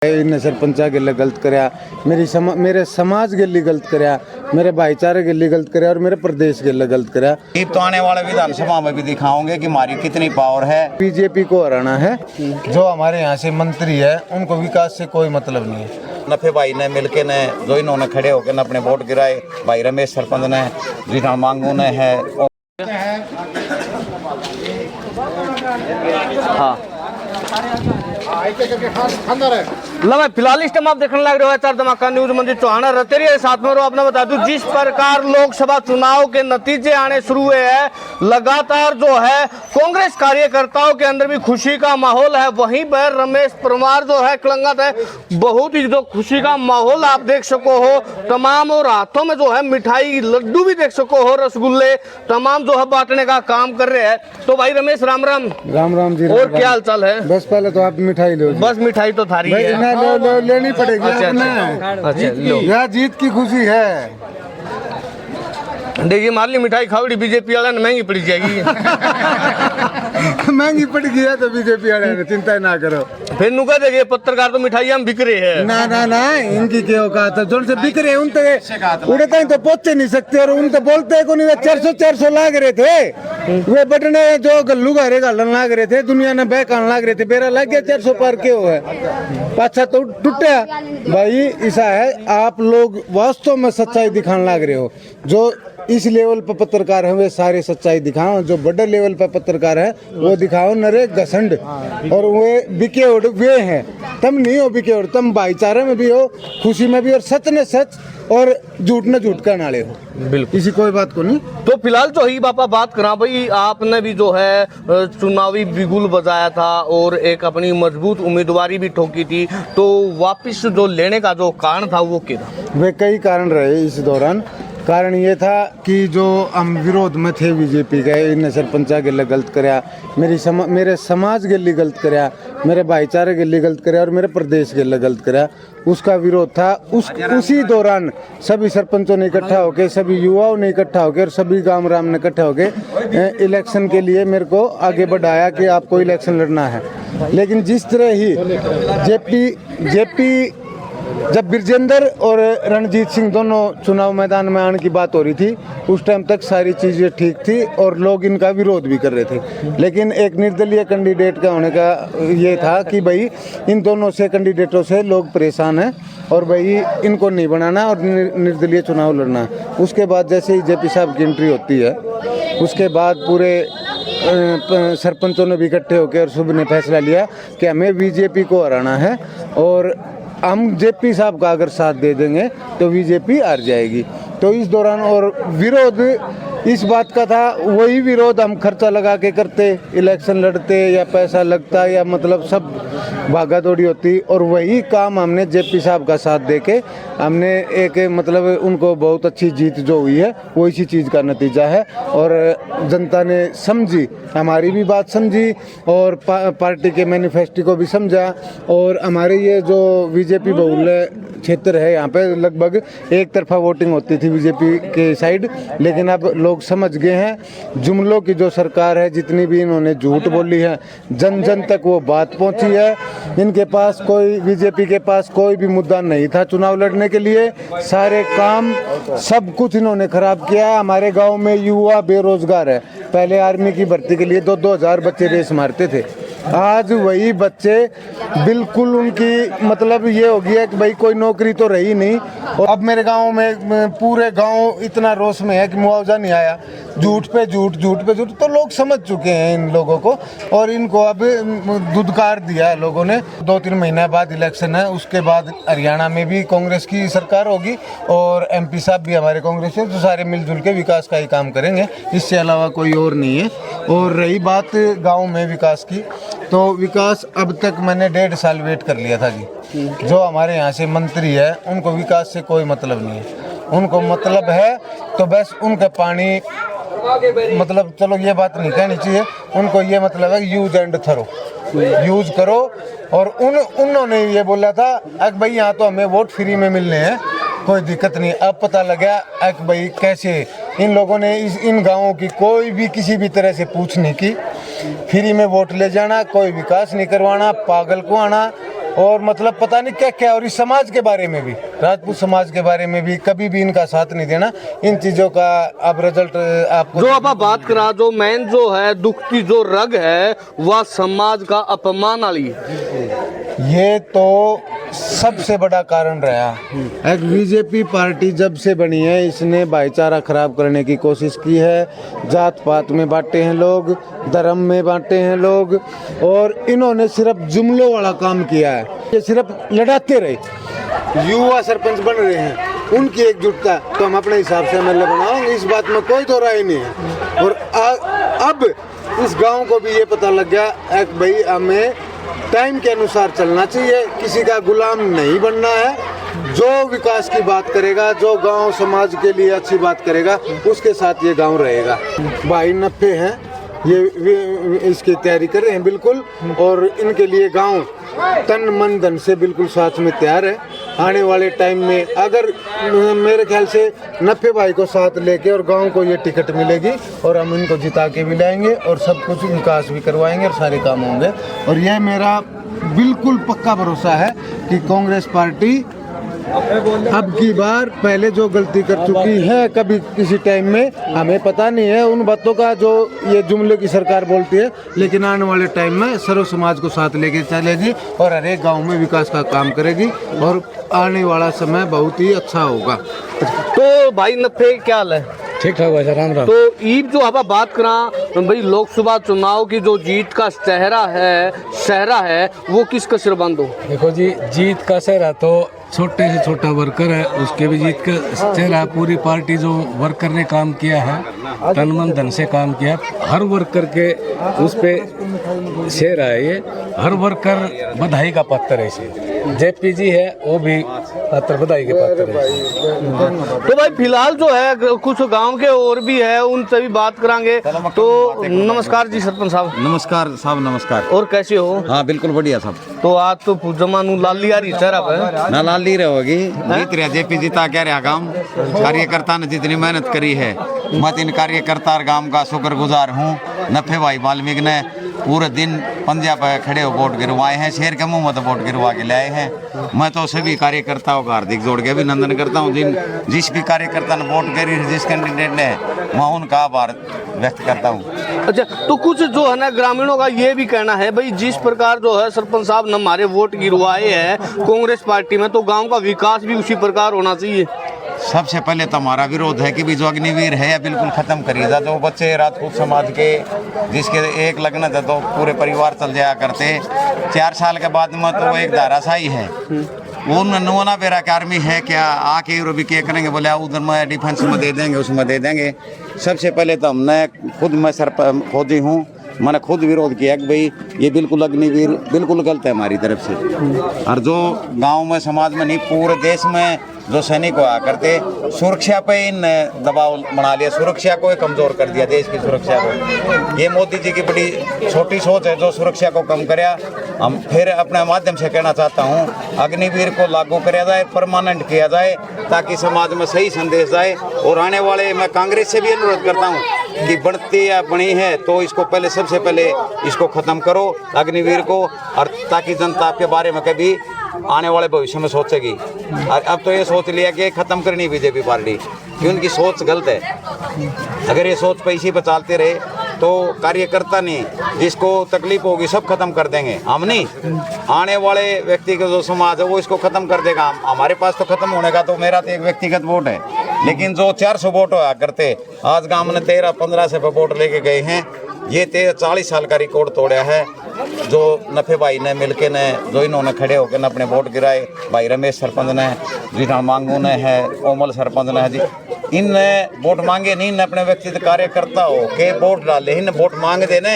इन्हें सरपंचा के लिए गलत कराया, मेरे समाज के लिए गलत कराया, मेरे भाईचारे के लिए गलत कराया और मेरे प्रदेश के लिए गलत कराया। तो आने वाले विधानसभा में भी दिखाओगे कि हमारी कितनी पावर है। बीजेपी को हराना है। जो हमारे यहाँ से मंत्री है उनको विकास से कोई मतलब नहीं है। नफे भाई ने मिलके ने जो इन्होंने खड़े होकर अपने वोट गिराए, भाई रमेश सरपंच ने, जीठा मांगू ने है। हाँ ला भाई फिलहाल इस टाइम आप देखने लग रहे हो चार धमाका न्यूज मंदिर चौहाना रतेरी है साथ में। और आपने बता दूं जिस प्रकार लोकसभा चुनाव के नतीजे आने शुरू हुए हैं, लगातार जो है कांग्रेस कार्यकर्ताओं के अंदर भी खुशी का माहौल है। वहीं पर रमेश परमार जो है कलंगत है, बहुत ही जो खुशी का माहौल आप देख सको हो। तमाम और हाथों में जो है मिठाई लड्डू भी देख सको हो, रसगुल्ले तमाम जो है बांटने का काम कर रहे हैं। तो भाई रमेश राम राम। राम राम जी। और क्या हाल चाल है? बस पहले तो आप मिठाई लो। बस मिठाई तो थारी है, लेनी पड़ेगी। अच्छा, जीत की खुशी है। देखिए मारली मिठाई खावड़ी बीजेपी वाला ने महंगी पड़ी जाएगी। महंगी पड़ गई है तो बीजेपी वाले चिंता ना करो। फिर नुका देखिए पत्रकार तो मिठाइयाँ बिक रहे हैं। ना ना ना इनकी क्या औकात है, जो से बिक रहे उनते उड़े तो पहुंचे नहीं सकते और उनसे बोलते को नहीं। 400 लाग रहे थे वे बटने जो गल्लू घरे गालन लाग रहे थे, दुनिया ने बहकान लाग रहे थे। बेरा लग गया 400 पार क्यों है, पाछा तो टूटा भाई। ऐसा है आप लोग वास्तव में सच्चाई दिखाने लाग रहे हो। जो इस लेवल पर पत्रकार हैं वे सारे सच्चाई दिखाओ, जो बड़े लेवल पर पत्रकार है वो दिखाओ नरे घसंड। और वे बिके उड़ वे हैं, तुम नहीं हो बिके उड़, तुम भाईचारे में भी हो, खुशी में भी, और सच ने सच और झूठ ने झूठ का नाले हो। बिल्कुल किसी कोई बात को नहीं। तो फिलहाल जो ही बापा बात करा भाई, आपने भी जो है चुनावी बिगुल बजाया था और एक अपनी मजबूत उम्मीदवारी भी ठोकी थी, तो वापिस जो लेने का जो कारण था वो क्या था? वे कई कारण रहे इस दौरान। कारण ये था कि जो हम विरोध में थे बीजेपी के, इन्हें सरपंचा के लिए गलत कराया, मेरे समाज के लिए गलत कराया, मेरे भाईचारे के लिए गलत कराया और मेरे प्रदेश के लिए गलत कराया, उसका विरोध था। उसी दौरान सभी सरपंचों ने इकट्ठा होकर, सभी युवाओं ने इकट्ठा होकर और सभी गांव राम ने इकट्ठा होकर इलेक्शन के लिए मेरे को आगे बढ़ाया कि आपको इलेक्शन लड़ना है। लेकिन जिस तरह ही जेपी जब बिरजेंद्र और रणजीत सिंह दोनों चुनाव मैदान में आने की बात हो रही थी, उस टाइम तक सारी चीज़ें ठीक थी और लोग इनका विरोध भी कर रहे थे। लेकिन एक निर्दलीय कैंडिडेट का होने का ये था कि भाई इन दोनों से कैंडिडेटों से लोग परेशान हैं और भाई इनको नहीं बनाना और निर्दलीय चुनाव लड़ना। उसके बाद जैसे ही जेपी साहब की एंट्री होती है, उसके बाद पूरे सरपंचों ने भी इकट्ठे होकर और सब ने फैसला लिया कि हमें बीजेपी को हराना है और हम जेपी साहब का अगर साथ दे देंगे तो बीजेपी हार जाएगी। तो इस दौरान और विरोध इस बात का था, वही विरोध हम खर्चा लगा के करते, इलेक्शन लड़ते या पैसा लगता या मतलब सब भागा दौड़ी होती, और वही काम हमने जेपी साहब का साथ देके हमने एक मतलब उनको बहुत अच्छी जीत जो हुई है वो इसी चीज़ का नतीजा है। और जनता ने समझी, हमारी भी बात समझी और पार्टी के मैनिफेस्टो को भी समझा। और हमारे ये जो बीजेपी बहुल्य क्षेत्र है यहाँ पे लगभग एक तरफा वोटिंग होती थी बीजेपी के साइड, लेकिन अब लोग समझ गए हैं जुमलों की जो सरकार है, जितनी भी इन्होंने झूठ बोली है, जन जन तक वो बात पहुंची है। इनके पास कोई, बीजेपी के पास कोई भी मुद्दा नहीं था चुनाव लड़ने के लिए, सारे काम सब कुछ इन्होंने खराब किया। हमारे गांव में युवा बेरोजगार है, पहले आर्मी की भर्ती के लिए 2-2 हज़ार बच्चे रेस मारते थे, आज वही बच्चे बिल्कुल उनकी मतलब ये हो गया कि भाई कोई नौकरी तो रही नहीं। और अब मेरे गांव में पूरे गांव इतना रोष में है कि मुआवजा नहीं आया, झूठ पे झूठ, तो लोग समझ चुके हैं इन लोगों को और इनको अब धुतकार दिया है लोगों ने। 2-3 महीने बाद इलेक्शन है, उसके बाद हरियाणा में भी कांग्रेस की सरकार होगी और MP साहब भी हमारे कांग्रेस से, तो सारे मिलजुल के विकास का ही काम करेंगे, इससे अलावा कोई और नहीं है। और रही बात गाँव में विकास की, तो विकास अब तक मैंने 1.5 साल वेट कर लिया था जी। जो हमारे यहाँ से मंत्री है उनको विकास से कोई मतलब नहीं है, उनको मतलब है तो बस उनका पानी मतलब, चलो ये बात नहीं कहनी चाहिए, उनको ये मतलब है यूज एंड थ्रो, यूज करो। और उन्होंने ये बोला था कि भाई यहाँ तो हमें वोट फ्री में मिलने हैं, कोई दिक्कत नहीं। अब पता लगा कि भाई कैसे इन लोगों ने इन गाँवों की कोई भी किसी भी तरह से पूछ नहीं की, फ्री में वोट ले जाना, कोई विकास नहीं करवाना, पागल को आना, और मतलब पता नहीं क्या क्या, और इस समाज के बारे में भी, राजपूत समाज के बारे में भी कभी भी इनका साथ नहीं देना। इन चीजों का अब रिजल्ट आपको जो आप बात करा, जो मेन जो है दुख की जो रग है वह समाज का अपमान वाली, ये तो सबसे बड़ा कारण रहा। एक बीजेपी पार्टी जब से बनी है इसने भाईचारा खराब करने की कोशिश की है, जात पात में बांटे हैं लोग, धर्म में बांटे हैं लोग, और इन्होंने सिर्फ जुमलों वाला काम किया है। ये सिर्फ लड़ाते रहे। युवा सरपंच बन रहे हैं, उनकी एकजुटता तो हम अपने हिसाब से एमएलए बनाएंगे, इस बात में कोई तो राय नहीं है। और अब इस गांव को भी ये पता लग गया एक भाई हमें टाइम के अनुसार चलना चाहिए, किसी का गुलाम नहीं बनना है। जो विकास की बात करेगा, जो गांव समाज के लिए अच्छी बात करेगा, उसके साथ ये गांव रहेगा। भाई नफे हैं, ये इसकी तैयारी कर रहे हैं बिल्कुल, और इनके लिए गांव तन मन धन से बिल्कुल साथ में तैयार है। आने वाले टाइम में अगर मेरे ख्याल से नफे भाई को साथ लेके और गांव को ये टिकट मिलेगी और हम इनको जिता के भी लाएंगे और सब कुछ विकास भी करवाएंगे और सारे काम होंगे। और यह मेरा बिल्कुल पक्का भरोसा है कि कांग्रेस पार्टी अब की बार पहले जो गलती कर चुकी है कभी किसी टाइम में, हमें पता नहीं है उन बातों का जो ये जुमले की सरकार बोलती है, लेकिन आने वाले टाइम में सर्व समाज को साथ लेके चलेगी और हर एक गाँव में विकास का काम करेगी और आने वाला समय बहुत ही अच्छा होगा। तो भाई नफे क्या हाल है? ठीक ठाक भाई, राम राम। तो ईब जो आप बात करा भाई, लोकसभा चुनाव की जो जीत का सहरा है वो किसका सिरबंद हो? देखो जी, जीत का सहरा तो छोटे से छोटा वर्कर है, उसके भी जीत का सहरा पूरी पार्टी जो वर्कर ने काम किया है, तन मन धन से काम किया, हर वर्कर के उस पे सहरा है। ये हर वर्कर बधाई का पात्र है। इसे जेपी जी है वो भी पात्र, बधाई के पात्र है। तो भाई फिलहाल जो है कुछ गांव के और भी है, उनसे भी बात करांगे। तो नमस्कार जी सरपंच साहब। नमस्कार साहब, नमस्कार। और कैसे हो? हाँ बिल्कुल बढ़िया साहब। तो आज तो पूजमानु लाली आ रही चेहरा पे ना लाल ली रहोगी, जीत रहा जेपी जीता क्या रहा काम। कार्यकर्ता ने जितनी मेहनत करी है, मैं इन कार्यकर्ता और गांव का शुक्रगुजार हूँ। नफे भाई वाल्मीकि ने पूरे दिन पंजा पे खड़े हो वोट गिरवाए हैं, शेर के मुंह में तो वोट गिरवा के लाए हैं। मैं तो सभी कार्यकर्ताओं का हार्दिक जोड़ के अभिनंदन करता हूँ। जिस भी कार्यकर्ता ने वोट करी, जिस कैंडिडेट ने, मैं उनका आभार व्यक्त करता हूँ। अच्छा, तो कुछ जो है ना ग्रामीणों का ये भी कहना है भाई, जिस प्रकार जो है सरपंच साहब ने हमारे वोट गिरवाए हैं कांग्रेस पार्टी में, तो गांव का विकास भी उसी प्रकार होना चाहिए। सबसे पहले तो हमारा विरोध है कि भी जो अग्निवीर है या बिल्कुल खत्म करिएगा। जो बच्चे राजपूत समाज के जिसके एक लगन था तो पूरे परिवार चल जाया करते, 4 साल के बाद में तो एक धाराशाही है। वो नोना बेरा के आर्मी है क्या आके यूरोपी क्या करेंगे, बोले उधर में डिफेंस में दे देंगे, उसमें दे देंगे। सबसे पहले तो हमने खुद, मैं फौजी हूँ, मैंने खुद विरोध किया कि भाई ये बिल्कुल अग्निवीर बिल्कुल गलत है हमारी तरफ से। और जो गांव में समाज में नहीं पूरे देश में जो सैनिक हुआ करते, सुरक्षा पे इन दबाव बना लिया, सुरक्षा को कमजोर कर दिया, देश की सुरक्षा को। ये मोदी जी की बड़ी छोटी सोच है जो सुरक्षा को कम कराया। हम फिर अपने माध्यम से कहना चाहता हूँ, अग्निवीर को लागू किया जाए, परमानेंट किया जाए, ताकि समाज में सही संदेश जाए। और आने वाले, मैं कांग्रेस से भी अनुरोध करता हूँ कि बढ़ती या बनी है तो इसको पहले, सबसे पहले इसको खत्म करो अग्निवीर को, और ताकि जनता आपके बारे में कभी आने वाले भविष्य में सोचेगी। और अब तो ये सोच लिया कि खत्म करनी बीजेपी पार्टी, कि उनकी सोच गलत है। अगर ये सोच पे इसी पर चलते रहे तो कार्यकर्ता नहीं, जिसको तकलीफ होगी सब खत्म कर देंगे, हम नहीं। आने वाले व्यक्ति का जो समाज है वो इसको खत्म कर देगा। हमारे पास तो खत्म होने का तो मेरा तो एक व्यक्तिगत वोट है, लेकिन जो 400 वोट हुआ करते, आज गांव ने 13-15 से वोट लेके गए हैं। ये 40 साल का रिकॉर्ड तोड़ा है जो नफे भाई ने मिलके ने, जो इन्होंने खड़े होकर ने अपने वोट गिराए। भाई रमेश सरपंच ने, जीठा मांगू ने है, कोमल सरपंच ने है जी, इनने वोट मांगे नहीं, इनने अपने व्यक्तिगत कार्यकर्ता हो के वोट डाले, इन वोट मांग देने,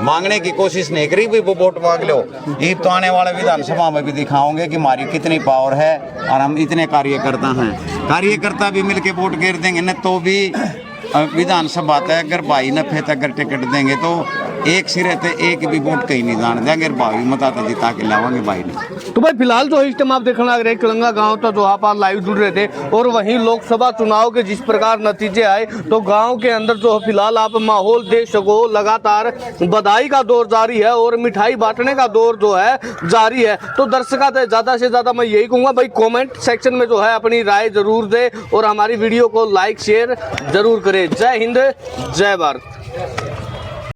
मांगने की कोशिश नहीं करी भी वो वोट मांग लो। ये तो आने वाले विधानसभा में भी दिखाओगे कि हमारी कितनी पावर है और हम इतने कार्यकर्ता हैं। कार्यकर्ता भी मिलके वोट गिर देंगे न तो भी विधानसभा तक अगर भाई नफे तक अगर टिकट देंगे तो एक सिरे थे एक भी वोट कहीं नहीं जान देंगे भावी मता तो जिता के लावांगे भाई ने। तो भाई फिलहाल जो इस टाइम आप देखने लग रहे हैं किलंगा गांव तो जो आप लाइव जुड़ रहे थे, और वहीं लोकसभा चुनाव के जिस प्रकार नतीजे आए तो गांव के अंदर जो फिलहाल आप माहौल देख सको, लगातार बधाई का दौर जारी है और मिठाई बांटने का दौर जो है जारी है। तो दर्शकों से ज्यादा मैं यही कहूंगा भाई कमेंट सेक्शन में जो है अपनी राय जरूर दे और हमारी वीडियो को लाइक शेयर जरूर करें। जय हिंद, जय भारत।